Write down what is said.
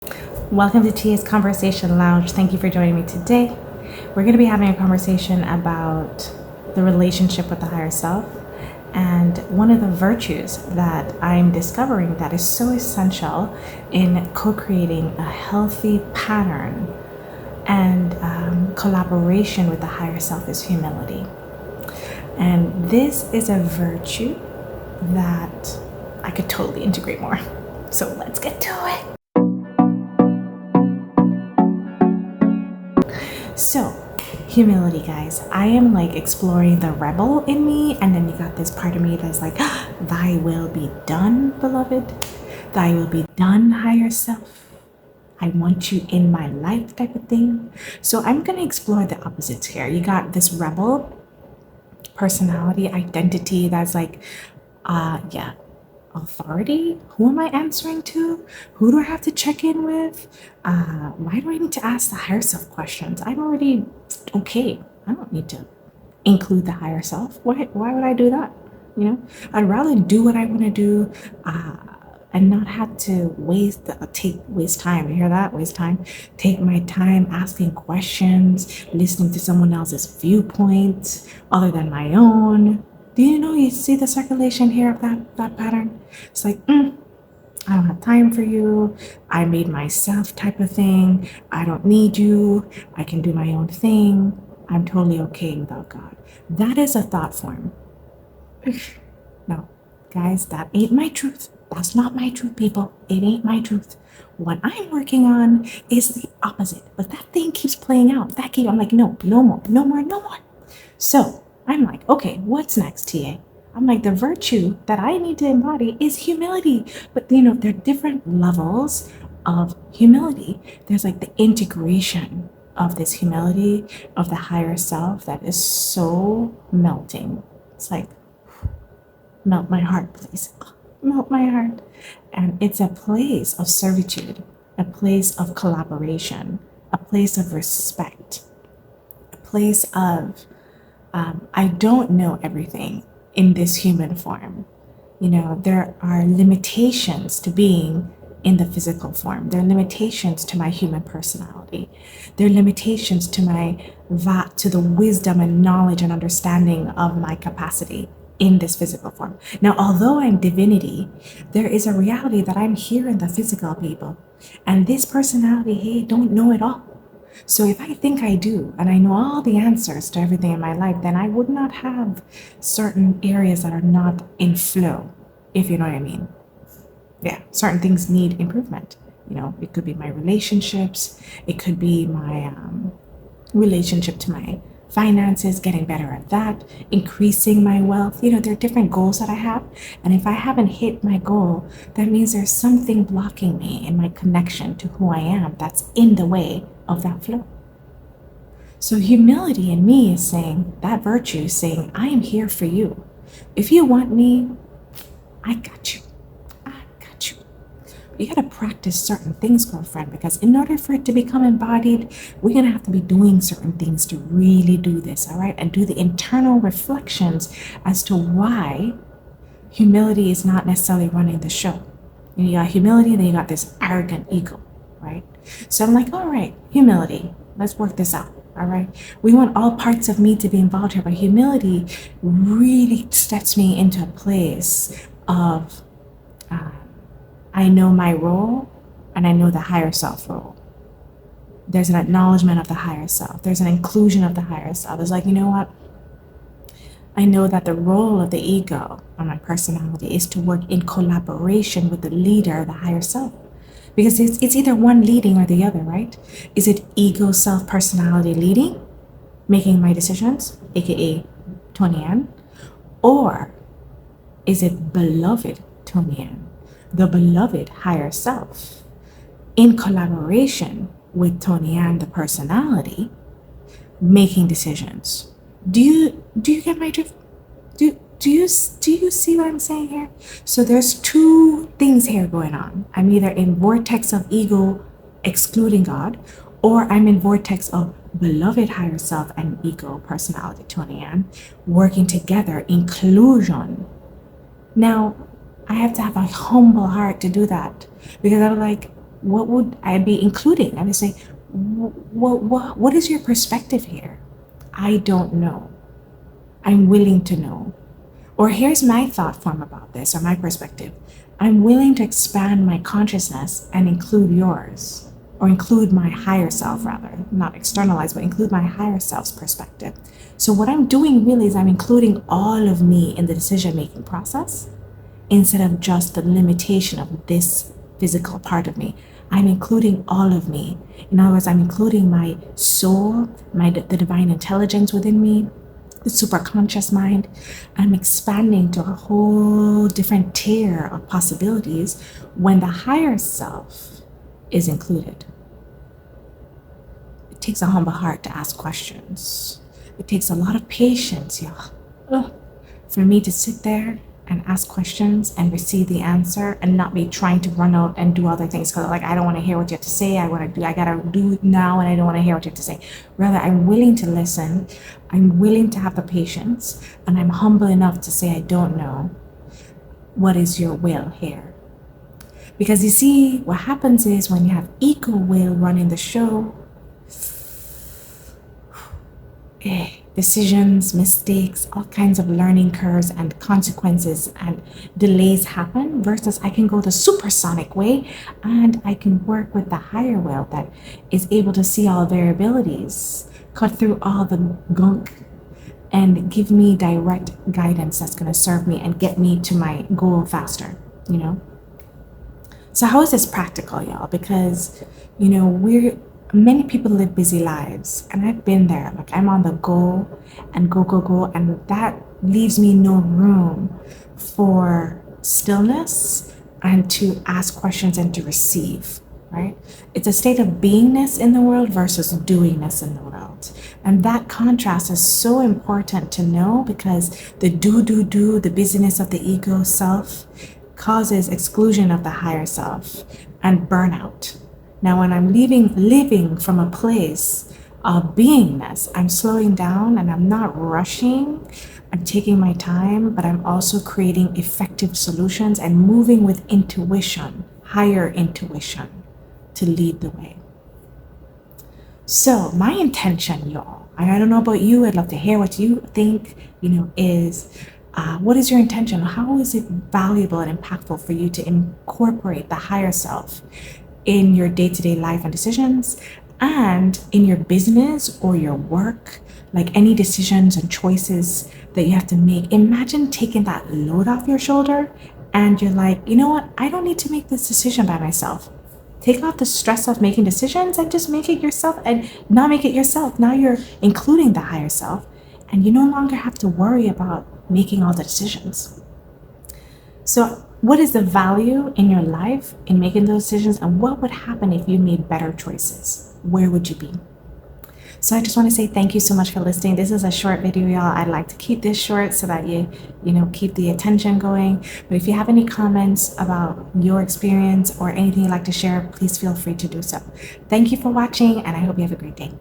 Welcome to TA's Conversation Lounge. Thank you for joining me today. We're going to be having a conversation about the relationship with the higher self and one of the virtues that I'm discovering that is so essential in co-creating a healthy pattern and collaboration with the higher self is humility. And this is a virtue that I could totally integrate more. So let's get to it. So, humility, guys. I am like exploring the rebel in me, and then you got this part of me that's like, thy will be done, beloved. Thy will be done, higher self. I want you in my life, type of thing. So, I'm going to explore the opposites here. You got this rebel personality, identity that's like, authority? Who am I answering to? Who do I have to check in with? Why do I need to ask the higher self questions? I'm already okay. I don't need to include the higher self. Why would I do that? I'd rather do what I want to do and not have to waste time. You hear that? Waste time. Take my time asking questions, listening to someone else's viewpoint other than my own. Do you see the circulation here of that pattern? It's like, I don't have time for you. I made myself type of thing. I don't need you. I can do my own thing. I'm totally okay without God. That is a thought form. No, guys, that ain't my truth. That's not my truth, people. It ain't my truth. What I'm working on is the opposite. But that thing keeps playing out. I'm like, no more. So I'm like, okay, what's next, TA? I'm like, the virtue that I need to embody is humility. But there are different levels of humility. There's like the integration of this humility of the higher self that is so melting. It's like, melt my heart, please. Melt my heart. And it's a place of servitude, a place of collaboration, a place of respect, a place of I don't know everything in this human form. There are limitations to being in the physical form. There are limitations to my human personality. There are limitations to the wisdom and knowledge and understanding of my capacity in this physical form. Now, although I'm divinity, there is a reality that I'm here in the physical, people. And this personality, hey, don't know it all. So if I think I do, and I know all the answers to everything in my life, then I would not have certain areas that are not in flow, if you know what I mean. Yeah, certain things need improvement. It could be my relationships. It could be my relationship to my finances, getting better at that, increasing my wealth. There are different goals that I have. And if I haven't hit my goal, that means there's something blocking me in my connection to who I am that's in the way of that flow. So humility in me is saying, that virtue is saying, I am here for you. If you want me, I got you. You got to practice certain things, girlfriend, because in order for it to become embodied, we're going to have to be doing certain things to really do this, all right? And do the internal reflections as to why humility is not necessarily running the show. You got humility, then you got this arrogant ego, right? So I'm like, all right, humility, let's work this out, all right? We want all parts of me to be involved here, but humility really steps me into a place of I know my role and I know the higher self role. There's an acknowledgement of the higher self. There's an inclusion of the higher self. It's like, you know what? I know that the role of the ego or my personality is to work in collaboration with the leader, the higher self. Because it's either one leading or the other, right? Is it ego, self, personality leading, making my decisions, aka Tony Ann? Or is it beloved Tony Ann? The beloved higher self, in collaboration with Tony Ann, the personality, making decisions. Do you get my drift? Do you see what I'm saying here? So there's two things here going on. I'm either in vortex of ego excluding God, or I'm in vortex of beloved higher self and ego personality, Tony Ann, working together, inclusion. Now, I have to have a humble heart to do that, because I'm like, what would I be including? I would say, what is your perspective here? I don't know. I'm willing to know. Or here's my thought form about this, or my perspective. I'm willing to expand my consciousness and include yours, or include my higher self, rather, not externalize, but include my higher self's perspective. So what I'm doing really is I'm including all of me in the decision-making process instead of just the limitation of this physical part of me. I'm including all of me. In other words, I'm including my soul, the divine intelligence within me, the superconscious mind. I'm expanding to a whole different tier of possibilities when the higher self is included. It takes a humble heart to ask questions. It takes a lot of patience, y'all, for me to sit there and ask questions and receive the answer and not be trying to run out and do other things because I don't want to hear what you have to say. I gotta do it now and I don't want to hear what you have to say. Rather, I'm willing to listen. I'm willing to have the patience, and I'm humble enough to say I don't know. What is your will here? Because you see, what happens is when you have ego will running the show, decisions, mistakes, all kinds of learning curves and consequences and delays happen, versus I can go the supersonic way and I can work with the higher will that is able to see all variabilities, cut through all the gunk, and give me direct guidance that's going to serve me and get me to my goal faster, So how is this practical, y'all? Because, many people live busy lives, and I've been there. Like, I'm on the go and go, and that leaves me no room for stillness and to ask questions and to receive, right? It's a state of beingness in the world versus doingness in the world. And that contrast is so important to know, because the do, the busyness of the ego self causes exclusion of the higher self and burnout. Now, when I'm living from a place of beingness, I'm slowing down and I'm not rushing. I'm taking my time, but I'm also creating effective solutions and moving with intuition, higher intuition, to lead the way. So my intention, y'all, I don't know about you, I'd love to hear what you think, is what is your intention? How is it valuable and impactful for you to incorporate the higher self in your day-to-day life and decisions, and in your business or your work, like any decisions and choices that you have to make? Imagine taking that load off your shoulder and you're like, you know what? I don't need to make this decision by myself. Take off the stress of making decisions and just make it yourself, and not make it yourself. Now you're including the higher self and you no longer have to worry about making all the decisions. So what is the value in your life in making those decisions, and what would happen if you made better choices? Where would you be? So I just want to say thank you so much for listening. This is a short video, y'all. I'd like to keep this short so that you keep the attention going. But if you have any comments about your experience or anything you'd like to share, please feel free to do so. Thank you for watching, and I hope you have a great day.